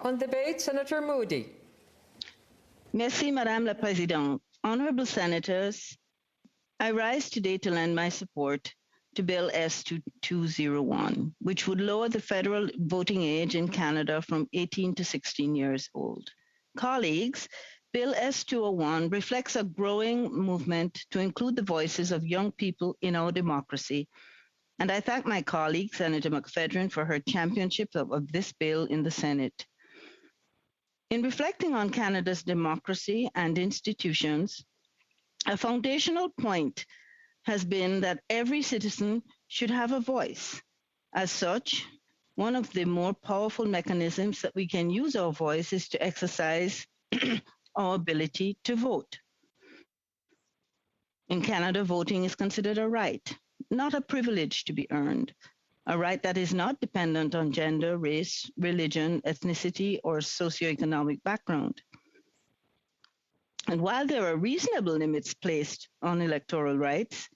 On debate, Senator Moody. Merci, Madame la Présidente. Honorable Senators, I rise today to lend my support to Bill S-201, which would lower the federal voting age in Canada from 18 to 16 years old. Colleagues, Bill S-201 reflects a growing movement to include the voices of young people in our democracy, and I thank my colleague, Senator McPhedran, for her championship of this bill in the Senate. In reflecting on Canada's democracy and institutions, a foundational point has been that every citizen should have a voice. As such, one of the more powerful mechanisms that we can use our voice is to exercise our ability to vote. In Canada, voting is considered a right, not a privilege to be earned, a right that is not dependent on gender, race, religion, ethnicity, or socioeconomic background. And while there are reasonable limits placed on electoral rights,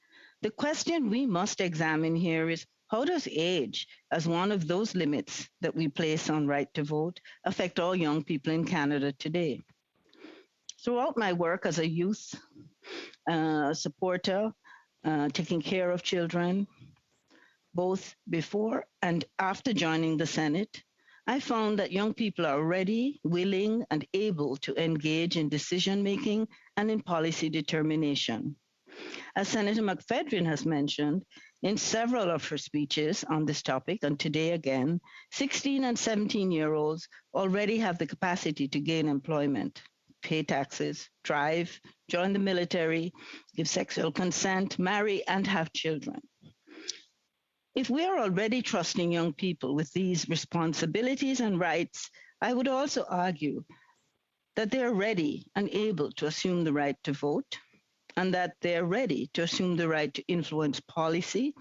the question we must examine here is, how does age, as one of those limits that we place on right to vote, affect all young people in Canada today? Throughout my work as a youth supporter, taking care of children, both before and after joining the Senate, I found that young people are ready, willing, and able to engage in decision-making and in policy determination. As Senator McPhedran has mentioned in several of her speeches on this topic, and today again, 16 and 17-year-olds already have the capacity to gain employment, pay taxes, drive, join the military, give sexual consent, marry, and have children. If we are already trusting young people with these responsibilities and rights, I would also argue that they are ready and able to assume the right to vote, and that they are ready to assume the right to influence policy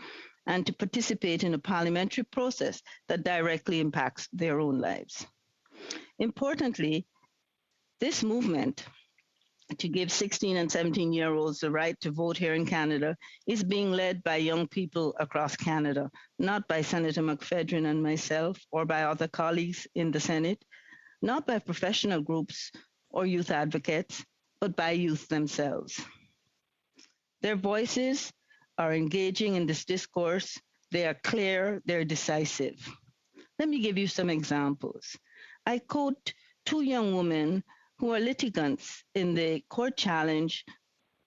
and to participate in a parliamentary process that directly impacts their own lives. Importantly, this movement to give 16 and 17-year-olds the right to vote here in Canada is being led by young people across Canada, not by Senator McPhedran and myself or by other colleagues in the Senate, not by professional groups or youth advocates, but by youth themselves. Their voices are engaging in this discourse. They are clear, they're decisive. Let me give you some examples. I quote two young women who are litigants in the court challenge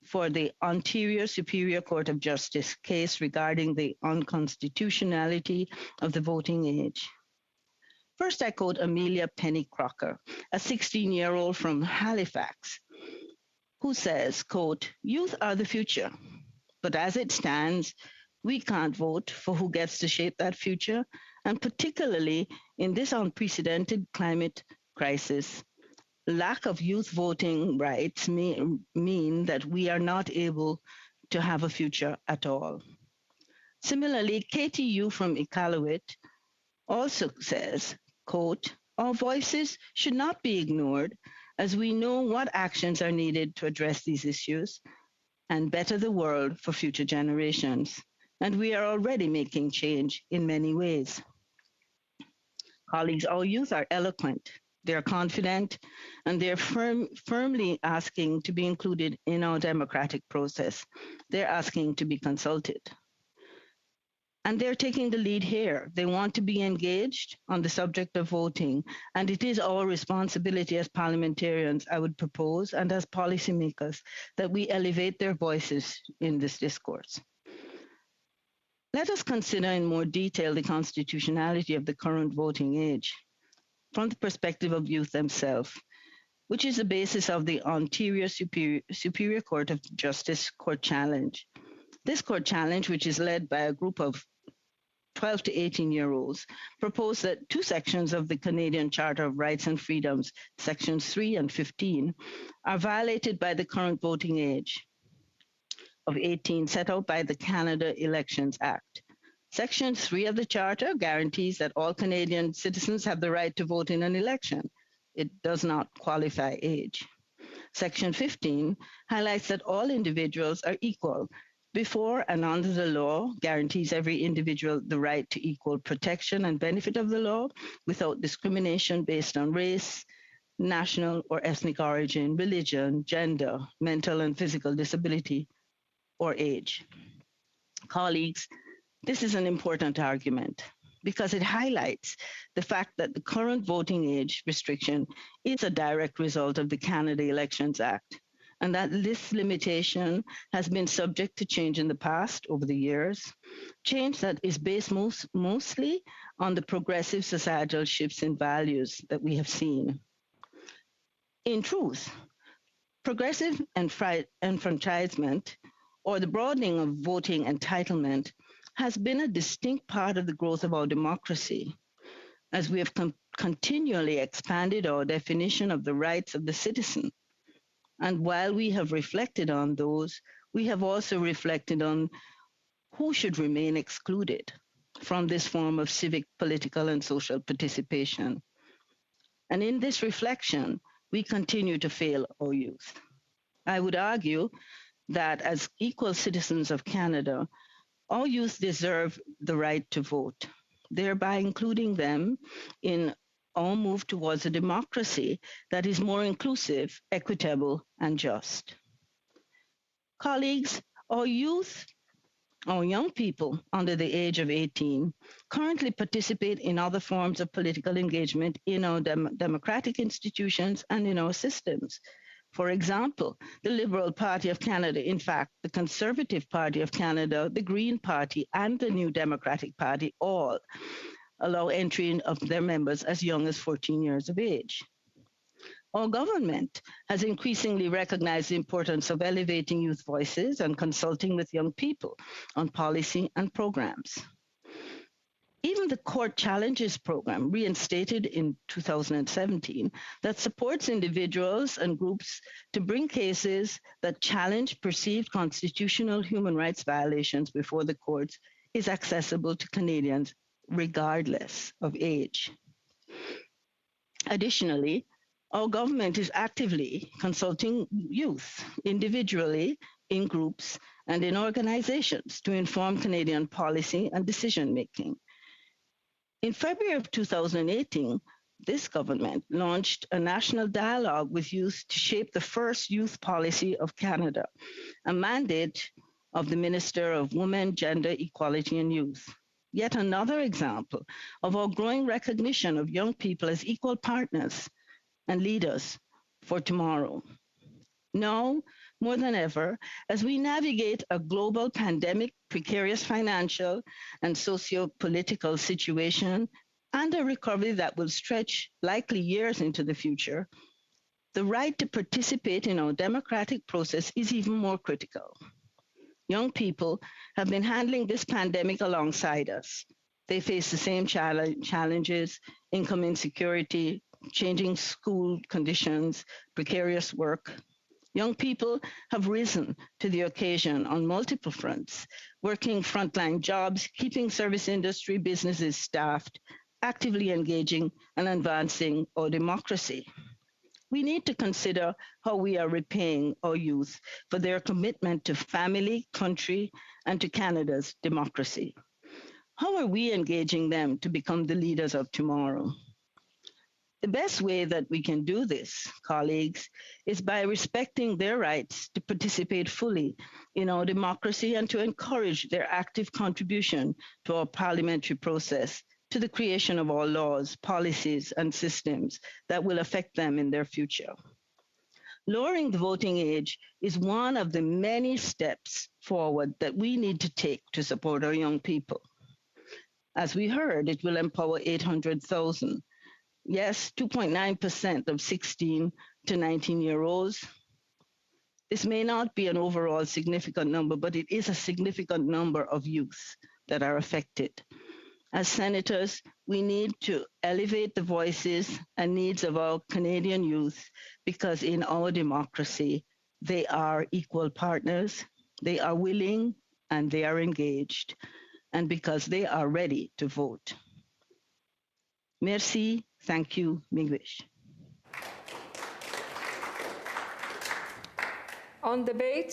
for the Ontario Superior Court of Justice case regarding the unconstitutionality of the voting age. First, I quote Amelia Penny Crocker, a 16-year-old from Halifax, who says, quote, "Youth are the future, but as it stands, we can't vote for who gets to shape that future, and particularly in this unprecedented climate crisis. Lack of youth voting rights mean that we are not able to have a future at all." Similarly, Katie Yu from Iqaluit also says, quote, "Our voices should not be ignored as we know what actions are needed to address these issues and better the world for future generations. And we are already making change in many ways." Colleagues, our youth are eloquent. They're confident, and they're firmly asking to be included in our democratic process. They're asking to be consulted. And they're taking the lead here. They want to be engaged on the subject of voting, and it is our responsibility as parliamentarians, I would propose, and as policymakers, that we elevate their voices in this discourse. Let us consider in more detail the constitutionality of the current voting age from the perspective of youth themselves, which is the basis of the Ontario Superior Court of Justice Court Challenge. This court challenge, which is led by a group of 12 to 18-year-olds, proposed that two sections of the Canadian Charter of Rights and Freedoms, sections 3 and 15, are violated by the current voting age of 18 set out by the Canada Elections Act. Section 3 of the Charter guarantees that all Canadian citizens have the right to vote in an election. It does not qualify age. Section 15 highlights that all individuals are equal Before and under the law guarantees every individual the right to equal protection and benefit of the law without discrimination based on race, national or ethnic origin, religion, gender, mental and physical disability, or age. Colleagues, this is an important argument because it highlights the fact that the current voting age restriction is a direct result of the Canada Elections Act, and that this limitation has been subject to change in the past over the years, change that is based mostly on the progressive societal shifts in values that we have seen. In truth, progressive enfranchisement, or the broadening of voting entitlement, has been a distinct part of the growth of our democracy, as we have continually expanded our definition of the rights of the citizen. And while we have reflected on those, we have also reflected on who should remain excluded from this form of civic, political, and social participation. And in this reflection, we continue to fail our youth. I would argue that as equal citizens of Canada, all youth deserve the right to vote, thereby including them in our move towards a democracy that is more inclusive, equitable, and just. Colleagues, our youth, our young people under the age of 18 currently participate in other forms of political engagement in our democratic institutions and in our systems. For example, the Liberal Party of Canada, in fact, the Conservative Party of Canada, the Green Party, and the New Democratic Party all allow entry of their members as young as 14 years of age. Our government has increasingly recognized the importance of elevating youth voices and consulting with young people on policy and programs. Even the Court Challenges program, reinstated in 2017, that supports individuals and groups to bring cases that challenge perceived constitutional human rights violations before the courts, is accessible to Canadians regardless of age. Additionally, our government is actively consulting youth individually, in groups, and in organizations to inform Canadian policy and decision making. In February of 2018, this government launched a national dialogue with youth to shape the first youth policy of Canada, a mandate of the Minister of Women, Gender, Equality and Youth. Yet another example of our growing recognition of young people as equal partners and leaders for tomorrow. Now, more than ever, as we navigate a global pandemic, precarious financial and socio-political situation, and a recovery that will stretch likely years into the future, the right to participate in our democratic process is even more critical. Young people have been handling this pandemic alongside us. They face the same challenges, income insecurity, changing school conditions, precarious work. Young people have risen to the occasion on multiple fronts, working frontline jobs, keeping service industry businesses staffed, actively engaging and advancing our democracy. We need to consider how we are repaying our youth for their commitment to family, country, and to Canada's democracy. How are we engaging them to become the leaders of tomorrow? The best way that we can do this, colleagues, is by respecting their rights to participate fully in our democracy and to encourage their active contribution to our parliamentary process, to the creation of our laws, policies, and systems that will affect them in their future. Lowering the voting age is one of the many steps forward that we need to take to support our young people. As we heard, it will empower 800,000. Yes, 2.9% of 16 to 19-year-olds. This may not be an overall significant number, but it is a significant number of youth that are affected. As senators, we need to elevate the voices and needs of our Canadian youth because in our democracy, they are equal partners, they are willing, and they are engaged, and because they are ready to vote. Merci, thank you, Miigwech. On debate,